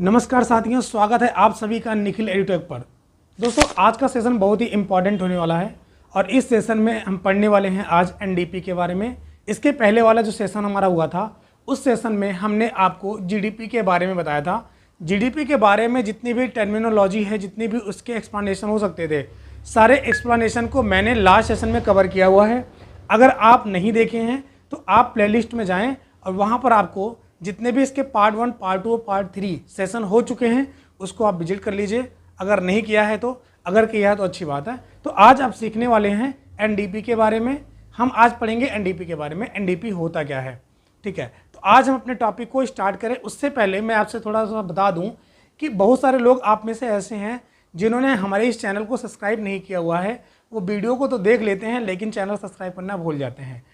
नमस्कार साथियों, स्वागत है आप सभी का निखिल एडुटेक पर। दोस्तों, आज का सेशन बहुत ही इंपॉर्टेंट होने वाला है और इस सेशन में हम पढ़ने वाले हैं आज एनडीपी के बारे में। इसके पहले वाला जो सेशन हमारा हुआ था उस सेशन में हमने आपको जीडीपी के बारे में बताया था। जीडीपी के बारे में जितनी भी टर्मिनोलॉजी है, जितनी भी उसके एक्सप्लेनेशन हो सकते थे, सारे एक्सप्लेनेशन को मैंने लास्ट सेशन में कवर किया हुआ है। अगर आप नहीं देखे हैं तो आप प्लेलिस्ट में जाएँ और वहाँ पर आपको जितने भी इसके पार्ट 1, पार्ट 2, पार्ट 3 सेशन हो चुके हैं उसको आप विजिट कर लीजिए। अगर नहीं किया है तो, अगर किया है तो अच्छी बात है। तो आज आप सीखने वाले हैं एनडीपी के बारे में। हम आज पढ़ेंगे एनडीपी के बारे में, एनडीपी होता क्या है। ठीक है, तो आज हम अपने टॉपिक को स्टार्ट करें उससे पहले मैं आपसे थोड़ा सा बता दूं कि बहुत सारे लोग आप में से ऐसे हैं जिन्होंने हमारे इस चैनल को सब्सक्राइब नहीं किया हुआ है। वो वीडियो को तो देख लेते हैं लेकिन चैनल सब्सक्राइब करना भूल जाते हैं।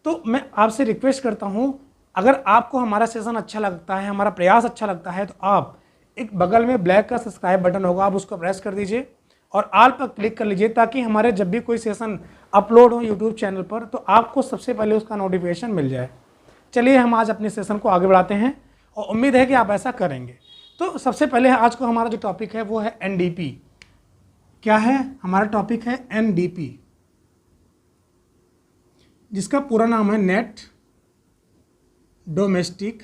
तो मैं आपसे रिक्वेस्ट करता हूँ, अगर आपको हमारा सेशन अच्छा लगता है, हमारा प्रयास अच्छा लगता है, तो आप एक बगल में ब्लैक का सब्सक्राइब बटन होगा, आप उसको प्रेस कर दीजिए और ऑल पर क्लिक कर लीजिए ताकि हमारे जब भी कोई सेशन अपलोड हो यूट्यूब चैनल पर तो आपको सबसे पहले उसका नोटिफिकेशन मिल जाए। चलिए हम आज अपने सेशन को आगे बढ़ाते हैं और उम्मीद है कि आप ऐसा करेंगे। तो सबसे पहले आज को हमारा जो टॉपिक है वो है एनडीपी। क्या है हमारा टॉपिक? है एनडीपी, जिसका पूरा नाम है नेट डोमेस्टिक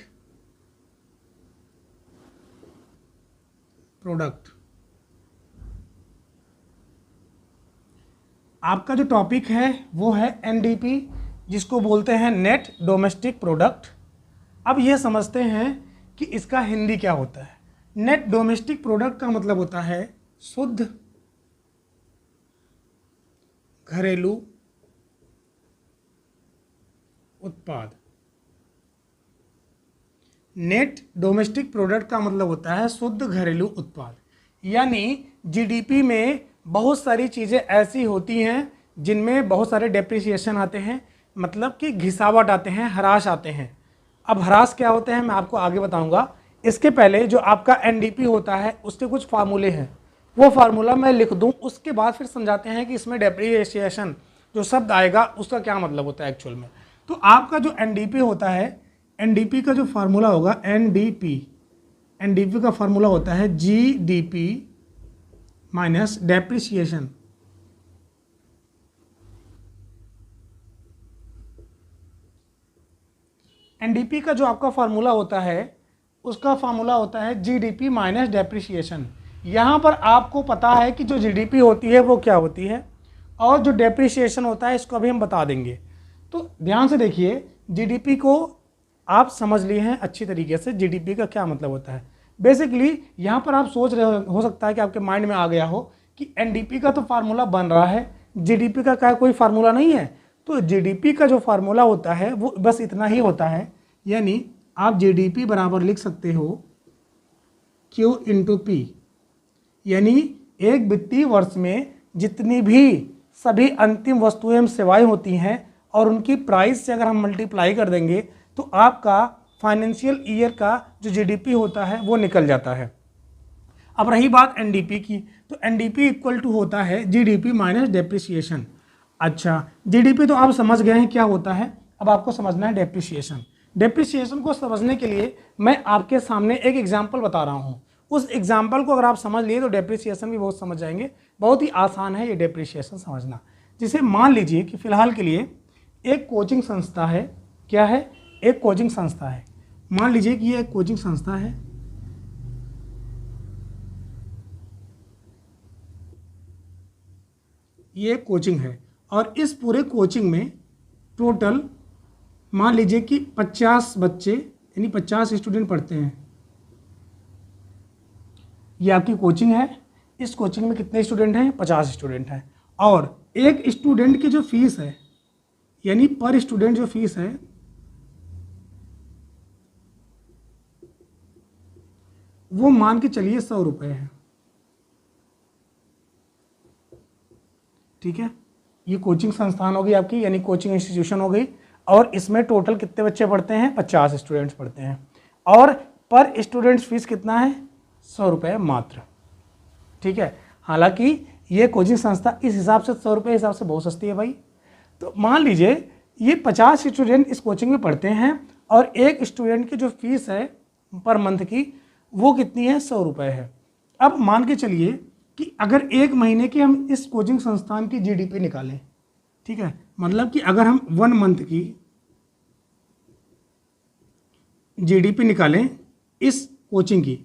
प्रोडक्ट। आपका जो टॉपिक है वो है एनडीपी, जिसको बोलते हैं नेट डोमेस्टिक प्रोडक्ट। अब ये समझते हैं कि इसका हिंदी क्या होता है। नेट डोमेस्टिक प्रोडक्ट का मतलब होता है शुद्ध घरेलू उत्पाद। नेट डोमेस्टिक प्रोडक्ट का मतलब होता है शुद्ध घरेलू उत्पाद। यानी जीडीपी में बहुत सारी चीज़ें ऐसी होती हैं जिनमें बहुत सारे डेप्रिसिएशन आते हैं, मतलब कि घिसावट आते हैं, ह्रास आते हैं। अब ह्रास क्या होते हैं मैं आपको आगे बताऊंगा। इसके पहले जो आपका एनडीपी होता है उसके कुछ फार्मूले हैं, वो फार्मूला मैं लिख दूं, उसके बाद फिर समझाते हैं कि इसमें डेप्रिसिएशन जो शब्द आएगा उसका क्या मतलब होता है एक्चुअल में। तो आपका जो एनडीपी होता है, एनडीपी का जो फार्मूला होगा एनडीपी का फार्मूला होता है जीडीपी माइनस डेप्रिसिएशन। एनडीपी का जो आपका फार्मूला होता है उसका फार्मूला होता है जीडीपी माइनस डेप्रिसिएशन। यहाँ पर आपको पता है कि जो जीडीपी होती है वो क्या होती है और जो डेप्रिसिएशन होता है इसको अभी हम बता देंगे। तो ध्यान से देखिए, जीडीपी को आप समझ लिए हैं अच्छी तरीके से, जीडीपी का क्या मतलब होता है। बेसिकली यहाँ पर आप सोच रहे हो सकता है कि आपके माइंड में आ गया हो कि एनडीपी का तो फार्मूला बन रहा है, जीडीपी का क्या कोई फार्मूला नहीं है। तो जीडीपी का जो फार्मूला होता है वो बस इतना ही होता है, यानी आप जीडीपी बराबर लिख सकते हो क्यू इंटू पी। यानी एक वित्तीय वर्ष में जितनी भी सभी अंतिम वस्तुएं एवं सेवाएं होती हैं और उनकी प्राइस से अगर हम मल्टीप्लाई कर देंगे तो आपका फाइनेंशियल ईयर का जो जीडीपी होता है वो निकल जाता है। अब रही बात एनडीपी की, तो एनडीपी इक्वल टू होता है जीडीपी माइनस डेप्रिसिएशन। अच्छा, जीडीपी तो आप समझ गए हैं क्या होता है, अब आपको समझना है डेप्रिसिएशन। डेप्रिसिएशन को समझने के लिए मैं आपके सामने एक एग्जाम्पल बता रहा हूँ। उस एग्जाम्पल को अगर आप समझ लिए तो डेप्रिसिएशन भी बहुत समझ जाएंगे। बहुत ही आसान है ये डेप्रिसिएशन समझना। जिसे मान लीजिए कि फ़िलहाल के लिए एक कोचिंग संस्था है। क्या है? एक कोचिंग संस्था है। मान लीजिए कि ये एक कोचिंग संस्था है। ये एक कोचिंग है और इस पूरे कोचिंग में टोटल मान लीजिए कि 50 बच्चे यानी 50 स्टूडेंट पढ़ते हैं। ये आपकी कोचिंग है। इस कोचिंग में कितने स्टूडेंट हैं? 50 स्टूडेंट हैं। और एक स्टूडेंट की जो फीस है, यानी पर स्टूडेंट जो फीस है वो मान के चलिए 100 रुपये है। ठीक है, ये कोचिंग संस्थान हो गई आपकी, यानी कोचिंग इंस्टीट्यूशन हो गई। और इसमें टोटल कितने बच्चे पढ़ते हैं? 50 स्टूडेंट्स पढ़ते हैं। और पर स्टूडेंट्स फीस कितना है? 100 रुपये मात्र। ठीक है, हालांकि ये कोचिंग संस्था इस हिसाब से 100 रुपये हिसाब से बहुत सस्ती है भाई। तो मान लीजिए ये 50 स्टूडेंट इस कोचिंग में पढ़ते हैं और एक स्टूडेंट की जो फीस है पर मंथ की वो कितनी है, 100 रुपये है। अब मान के चलिए कि अगर 1 महीने की हम इस कोचिंग संस्थान की जीडीपी निकालें, ठीक है, मतलब कि अगर हम 1 मंथ की जीडीपी निकालें इस कोचिंग की,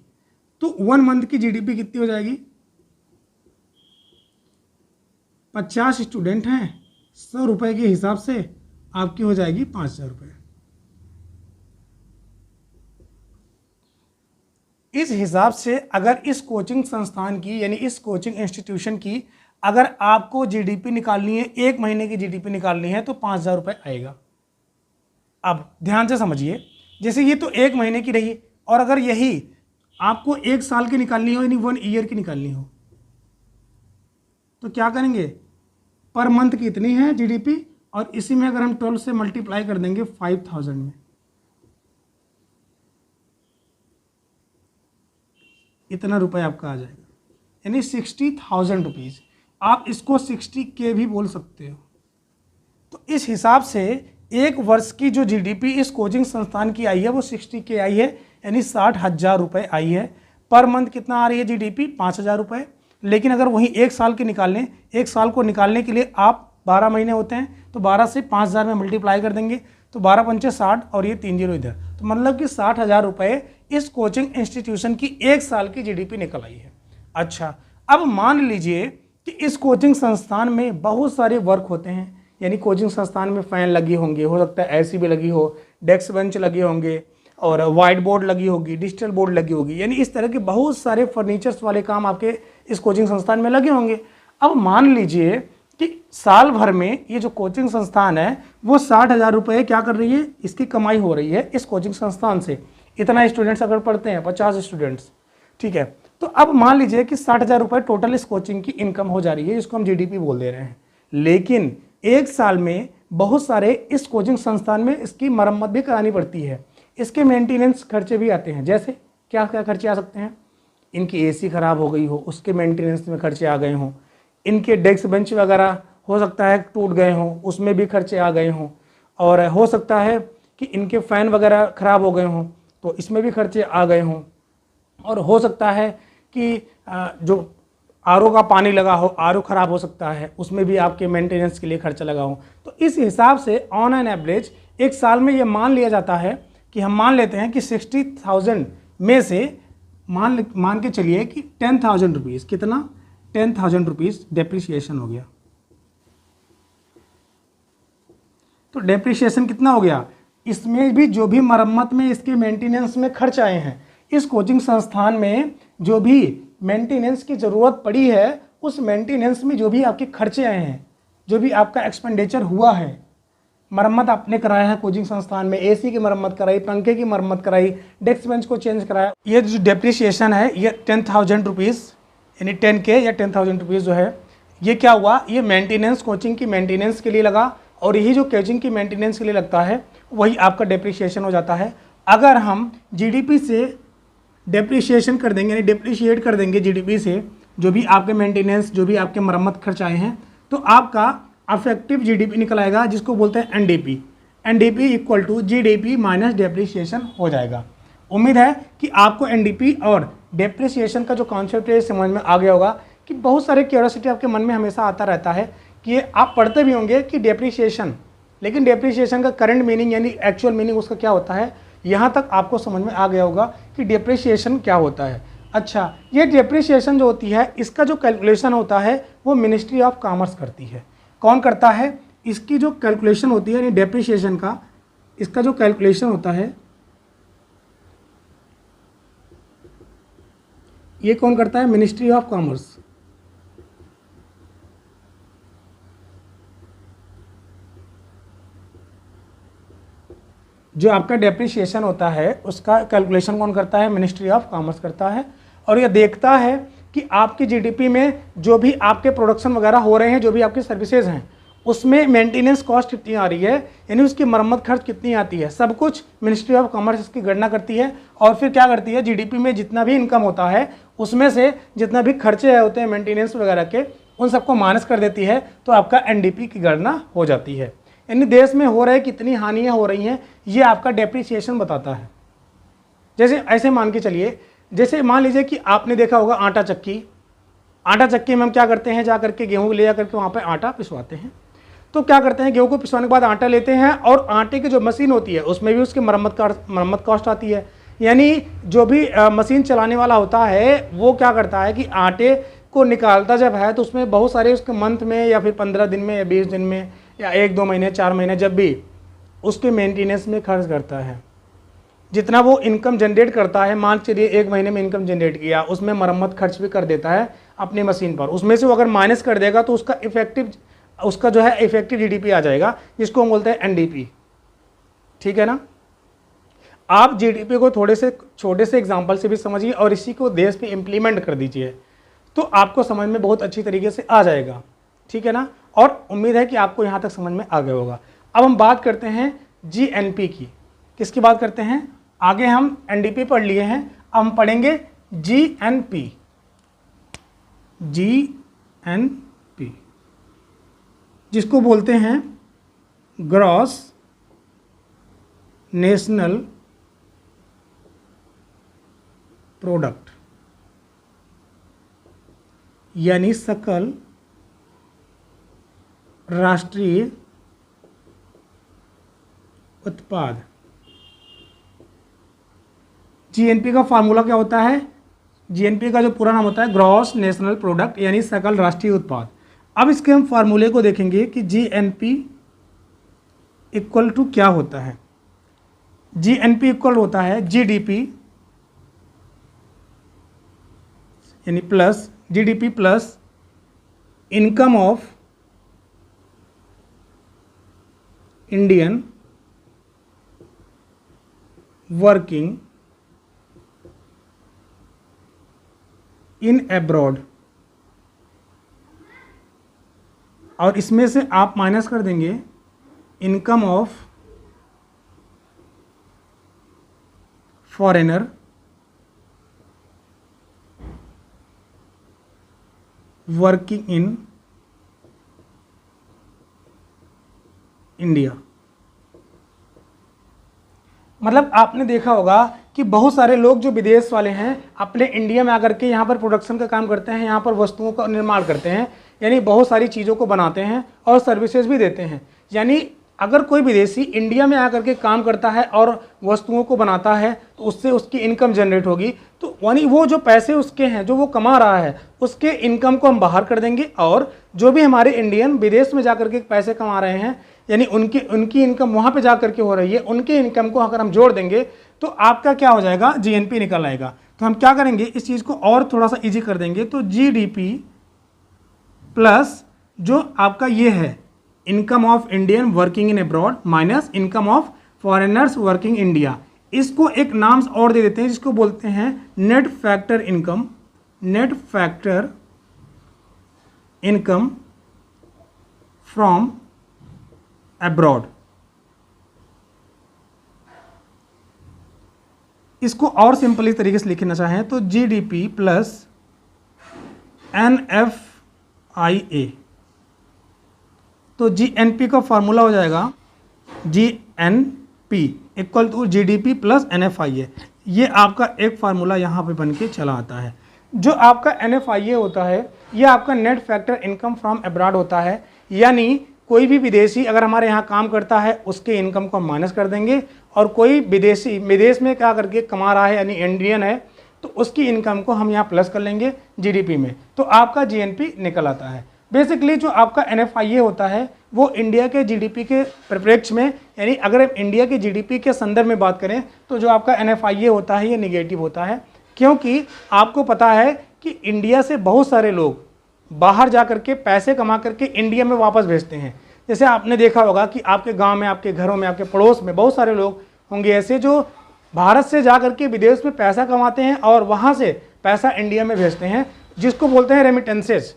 तो 1 मंथ की जीडीपी कितनी हो जाएगी, 50 स्टूडेंट हैं, 100 रुपये के हिसाब से आपकी हो जाएगी 5,000 रुपये। इस हिसाब से अगर इस कोचिंग संस्थान की यानी इस कोचिंग इंस्टीट्यूशन की अगर आपको जीडीपी निकालनी है, 1 महीने की जीडीपी निकालनी है, तो 5,000 रुपये आएगा। अब ध्यान से समझिए, जैसे ये तो 1 महीने की रही, और अगर यही आपको 1 साल की निकालनी हो यानी 1 ईयर की निकालनी हो, तो क्या करेंगे, पर मंथ की इतनी है जीडीपी, और इसी में अगर हम 12 से मल्टीप्लाई कर देंगे 5,000 में, इतना रुपये आपका आ जाएगा, यानी 60,000 रुपीज़। आप इसको 60K भी बोल सकते हो। तो इस हिसाब से 1 वर्ष की जो जीडीपी इस कोचिंग संस्थान की आई है वो 60K आई है, यानी 60,000 रुपये आई है। पर मंथ कितना आ रही है जीडीपी, 5,000 रुपये। लेकिन अगर वहीं 1 साल की निकाल लें, 1 साल को निकालने के लिए आप 12 महीने होते हैं, तो 12 से 5,000 में मल्टीप्लाई कर देंगे, तो 12 पंचे 60 और ये 3 जीरो इधर, तो मतलब कि 60,000 रुपये इस कोचिंग इंस्टीट्यूशन की 1 साल की जीडीपी निकल आई है। अच्छा, अब मान लीजिए कि इस कोचिंग संस्थान में बहुत सारे वर्क होते हैं, यानी कोचिंग संस्थान में फ़ैन लगी होंगी, हो सकता है एसी भी लगी हो, डेस्क बेंच लगे होंगे, और वाइट बोर्ड लगी होगी, डिजिटल बोर्ड लगी होगी, यानी इस तरह के बहुत सारे फर्नीचर्स वाले काम आपके इस कोचिंग संस्थान में लगे होंगे। अब मान लीजिए कि साल भर में ये जो कोचिंग संस्थान है वो 60,000 रुपये क्या कर रही है, इसकी कमाई हो रही है इस कोचिंग संस्थान से। इतना स्टूडेंट्स अगर पढ़ते हैं, 50 स्टूडेंट्स, ठीक है, तो अब मान लीजिए कि 60,000 रुपये टोटल इस कोचिंग की इनकम हो जा रही है, जिसको हम जीडीपी बोल दे रहे हैं। लेकिन 1 साल में बहुत सारे इस कोचिंग संस्थान में इसकी मरम्मत भी करानी पड़ती है, इसके मेंटेनेंस खर्चे भी आते हैं। जैसे क्या क्या खर्चे आ सकते हैं, इनकी एसी ख़राब हो गई हो, उसके मेंटेनेंस में खर्चे आ गए हों, इनके डेस्क बेंच वगैरह हो सकता है टूट गए हों, उसमें भी खर्चे आ गए हों, और हो सकता है कि इनके फ़ैन वगैरह ख़राब हो गए हों, तो इसमें भी खर्चे आ गए हों, और हो सकता है कि जो आरओ का पानी लगा हो, आरओ ख़राब हो सकता है, उसमें भी आपके मेंटेनेंस के लिए खर्चा लगा हो। तो इस हिसाब से ऑन एन एवरेज 1 साल में ये मान लिया जाता है कि हम मान लेते हैं कि 60,000 में से मान के चलिए कि 10,000 रुपीज़, कितना, 10,000 रुपीज़ डेप्रिसिएशन हो गया। तो डेप्रिसिएशन कितना हो गया, इसमें भी जो भी मरम्मत में, इसके मेंटेनेंस में खर्च आए हैं, इस कोचिंग संस्थान में जो भी मेंटेनेंस की ज़रूरत पड़ी है, उस मेंटेनेंस में जो भी आपके खर्चे आए हैं, जो भी आपका एक्सपेंडिचर हुआ है, मरम्मत आपने कराया है कोचिंग संस्थान में, एसी की मरम्मत कराई, पंखे की मरम्मत कराई, डेस्क बेंच को चेंज कराया, ये जो डेप्रिसिएशन है ये 10,000 रुपीज़ यानी 10K या 10,000 रुपीज़ जो है, ये क्या हुआ, ये मेंटेनेंस, कोचिंग की मेंटेनेंस के लिए लगा, और यही जो कोचिंग की मेंटेनेंस के लिए लगता है वही आपका डेप्रिसिएशन हो जाता है। अगर हम जीडीपी से डेप्रिसिएशन कर देंगे, यानी डेप्रिशिएट कर देंगे जीडीपी से जो भी आपके मेंटेनेंस, जो भी आपके मरम्मत खर्च आए हैं, तो आपका अफेक्टिव जीडीपी निकल आएगा, जिसको बोलते हैं NDP. NDP equal to GDP minus depreciation हो जाएगा। उम्मीद है कि आपको एनडीपी और डेप्रिसिएशन का जो कॉन्सेप्ट है समझ में आ गया होगा। कि बहुत सारे क्यूरियोसिटी आपके मन में हमेशा आता रहता है कि आप पढ़ते भी होंगे कि डेप्रिसिएशन, लेकिन डेप्रिसिएशन का करंट मीनिंग यानी एक्चुअल मीनिंग उसका क्या होता है, यहाँ तक आपको समझ में आ गया होगा कि डेप्रिसिएशन क्या होता है। अच्छा, ये डेप्रिसिएशन जो होती है इसका जो कैलकुलेशन होता है वो मिनिस्ट्री ऑफ कॉमर्स करती है। कौन करता है, इसकी जो कैलकुलेशन होती है यानी डेप्रिसिएशन का, इसका जो कैलकुलेशन होता है ये कौन करता है, मिनिस्ट्री ऑफ कॉमर्स। जो आपका डेप्रिसिएशन होता है उसका कैलकुलेशन कौन करता है, मिनिस्ट्री ऑफ कॉमर्स करता है। और ये देखता है कि आपकी जीडीपी में जो भी आपके प्रोडक्शन वगैरह हो रहे हैं, जो भी आपकी सर्विसेज हैं, उसमें मेंटेनेंस कॉस्ट कितनी आ रही है, यानी उसकी मरम्मत खर्च कितनी आती है, सब कुछ मिनिस्ट्री ऑफ कॉमर्स इसकी गणना करती है। और फिर क्या करती है, जीडीपी में जितना भी इनकम होता है उसमें से जितना भी खर्चे होते हैं मेंटेनेंस वगैरह के, उन सबको माइनस कर देती है, तो आपका एनडीपी की गणना हो जाती है। यानी देश में हो रहे कितनी हानियाँ हो रही हैं ये आपका डेप्रिसिएशन बताता है। जैसे ऐसे मान के चलिए जैसे मान लीजिए कि आपने देखा होगा आटा चक्की, आटा चक्की में हम क्या करते हैं, जा करके गेहूँ ले जा करके वहाँ पे आटा पिसवाते हैं। तो क्या करते हैं, गेहूँ को पिसवाने के बाद आटा लेते हैं और आटे की जो मशीन होती है उसमें भी उसकी मरम्मत कॉस्ट आती है। यानी जो भी मशीन चलाने वाला होता है वो क्या करता है कि आटे को निकालता जब है तो उसमें बहुत सारे उसके मंथ में या फिर 15 दिन में या 20 दिन में या 1-2 महीने 4 महीने जब भी उसके मेंटेनेंस में खर्च करता है। जितना वो इनकम जनरेट करता है, मान चलिए 1 महीने में इनकम जनरेट किया, उसमें मरम्मत खर्च भी कर देता है अपनी मशीन पर, उसमें से वो अगर माइनस कर देगा तो उसका जो है इफेक्टिव जीडीपी आ जाएगा, जिसको हम बोलते हैं एनडीपी। ठीक है ना। आप जीडीपी को थोड़े से छोटे से एग्जांपल से भी समझिए और इसी को देश पे इम्प्लीमेंट कर दीजिए तो आपको समझ में बहुत अच्छी तरीके से आ जाएगा। ठीक है ना। और उम्मीद है कि आपको यहाँ तक समझ में आ गया होगा। अब हम बात करते हैं जीएनपी की। किसकी बात करते हैं, आगे हम एनडीपी पढ़ लिए हैं, अब हम पढ़ेंगे जीएनपी। जीएनपी जिसको बोलते हैं ग्रॉस नेशनल प्रोडक्ट, यानी सकल राष्ट्रीय उत्पाद। जीएनपी का फार्मूला क्या होता है, जीएनपी का जो पूरा नाम होता है ग्रॉस नेशनल प्रोडक्ट, यानी सकल राष्ट्रीय उत्पाद। अब इसके हम फार्मूले को देखेंगे कि जीएनपी इक्वल टू क्या होता है। जीएनपी इक्वल होता है जीडीपी यानी plus GDP plus income of Indian working in abroad, और इसमें से आप माइनस कर देंगे income of foreigner working in India. मतलब आपने देखा होगा कि बहुत सारे लोग जो विदेश वाले हैं अपने इंडिया में आकर के यहाँ पर प्रोडक्शन का काम करते हैं, यहाँ पर वस्तुओं का निर्माण करते हैं, यानी बहुत सारी चीज़ों को बनाते हैं और सर्विसेज भी देते हैं। यानी अगर कोई विदेशी इंडिया में आकर के काम करता है और वस्तुओं को बनाता है तो उससे उसकी इनकम जनरेट होगी, तो यानी वो जो पैसे उसके हैं जो वो कमा रहा है उसके इनकम को हम बाहर कर देंगे, और जो भी हमारे इंडियन विदेश में जाकर के पैसे कमा रहे हैं यानी उनकी इनकम वहाँ पे जा करके हो रही है, उनके इनकम को अगर हम जोड़ देंगे तो आपका क्या हो जाएगा, जीएनपी निकल आएगा। तो हम क्या करेंगे, इस चीज़ को और थोड़ा सा ईजी कर देंगे। तो जीडीपी प्लस जो आपका ये है income of Indian working in abroad minus income of foreigners working India, इसको एक नाम और दे देते हैं जिसको बोलते हैं net factor income. Net factor income from abroad. इसको और सिंपली तरीके से लिखना चाहें तो जीडीपी प्लस एनएफआईए। तो जीएनपी का फॉर्मूला हो जाएगा GNP equal to GDP plus NFIA. ये आपका एक फार्मूला यहाँ पे बन के चला आता है। जो आपका एनएफआईए होता है ये आपका net factor income from abroad होता है, यानी कोई भी विदेशी अगर हमारे यहाँ काम करता है उसके इनकम को हम माइनस कर देंगे, और कोई विदेशी विदेश में क्या करके कमा रहा है यानी इंडियन है तो उसकी इनकम को हम यहाँ प्लस कर लेंगे जीडीपी में, तो आपका जीएनपी निकल आता है। बेसिकली जो आपका एनएफआईए होता है वो इंडिया के जीडीपी के परिप्रेक्ष्य में, यानी अगर हम इंडिया के जीडीपी के संदर्भ में बात करें तो जो आपका एनएफआईए होता है ये निगेटिव होता है, क्योंकि आपको पता है कि इंडिया से बहुत सारे लोग बाहर जा करके पैसे कमा करके इंडिया में वापस भेजते हैं। जैसे आपने देखा होगा कि आपके गांव में, आपके घरों में, आपके पड़ोस में बहुत सारे लोग होंगे ऐसे जो भारत से जा करके विदेश में पैसा कमाते हैं और वहाँ से पैसा इंडिया में भेजते हैं, जिसको बोलते हैं रेमिटेंसेस।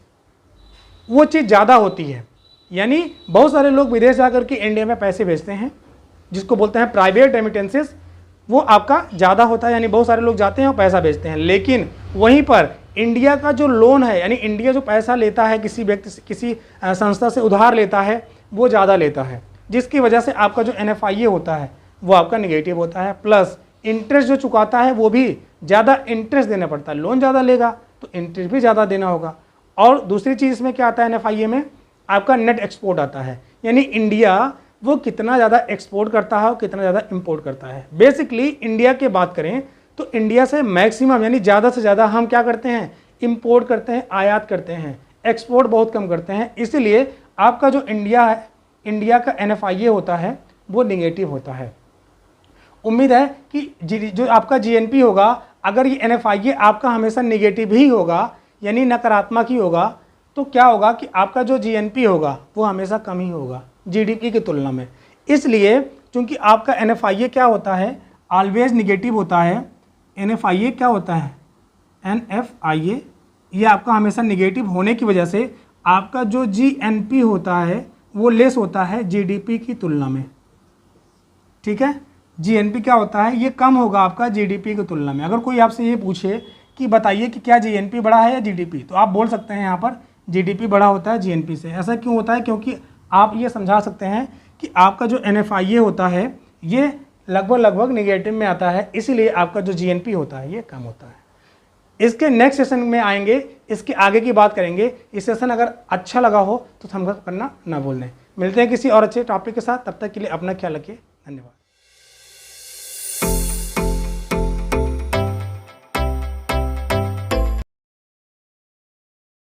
वो चीज़ ज़्यादा होती है, यानी बहुत सारे लोग विदेश जा करके इंडिया में पैसे भेजते हैं जिसको बोलते हैं प्राइवेट रेमिटेंसेस, वो आपका ज़्यादा होता है, यानी बहुत सारे लोग जाते हैं और पैसा भेजते हैं। लेकिन वहीं पर इंडिया का जो लोन है, यानी इंडिया जो पैसा लेता है किसी व्यक्ति से, किसी संस्था से उधार लेता है, वो ज़्यादा लेता है, जिसकी वजह से आपका जो एनएफआईए होता है वो आपका निगेटिव होता है। प्लस इंटरेस्ट जो चुकाता है वो भी ज़्यादा इंटरेस्ट देना पड़ता है। लोन ज़्यादा लेगा तो इंटरेस्ट भी ज़्यादा देना होगा। और दूसरी चीज़ इसमें क्या आता है, NFIA में आपका नेट एक्सपोर्ट आता है, यानी इंडिया वो कितना ज़्यादा एक्सपोर्ट करता है और कितना ज़्यादा इंपोर्ट करता है। बेसिकली इंडिया की बात करें तो इंडिया से मैक्सिमम यानी ज़्यादा से ज़्यादा हम क्या करते हैं, इंपोर्ट करते हैं, आयात करते हैं, एक्सपोर्ट बहुत कम करते हैं। इसीलिए आपका जो इंडिया का NFIA होता है वो निगेटिव होता है। उम्मीद है कि जो आपका GNP होगा, अगर ये NFIA आपका हमेशा निगेटिव ही होगा यानी नकारात्मक ही होगा, तो क्या होगा कि आपका जो GNP होगा वो हमेशा कम ही होगा GDP की तुलना में। इसलिए चूंकि आपका NFIA क्या होता है, ऑलवेज निगेटिव होता है। NFIA क्या होता है, NFIA ये आपका हमेशा निगेटिव होने की वजह से आपका जो GNP होता है वो लेस होता है GDP की तुलना में। ठीक है, GNP क्या होता है, ये कम होगा आपका GDP की तुलना में। अगर कोई आपसे ये पूछे कि बताइए कि क्या GNP बड़ा है या GDP, तो आप बोल सकते हैं यहाँ पर GDP बड़ा होता है GNP से। ऐसा क्यों होता है, क्योंकि आप ये समझा सकते हैं कि आपका जो NFIA होता है ये लगभग निगेटिव में आता है, इसीलिए आपका जो GNP होता है ये कम होता है। इसके नेक्स्ट सेशन में आएंगे, इसके आगे की बात करेंगे। इस सेशन अगर अच्छा लगा हो तो थम्स अप करना ना भूलें। मिलते हैं किसी और अच्छे टॉपिक के साथ, तब तक के लिए अपना ख्याल रखिए। धन्यवाद।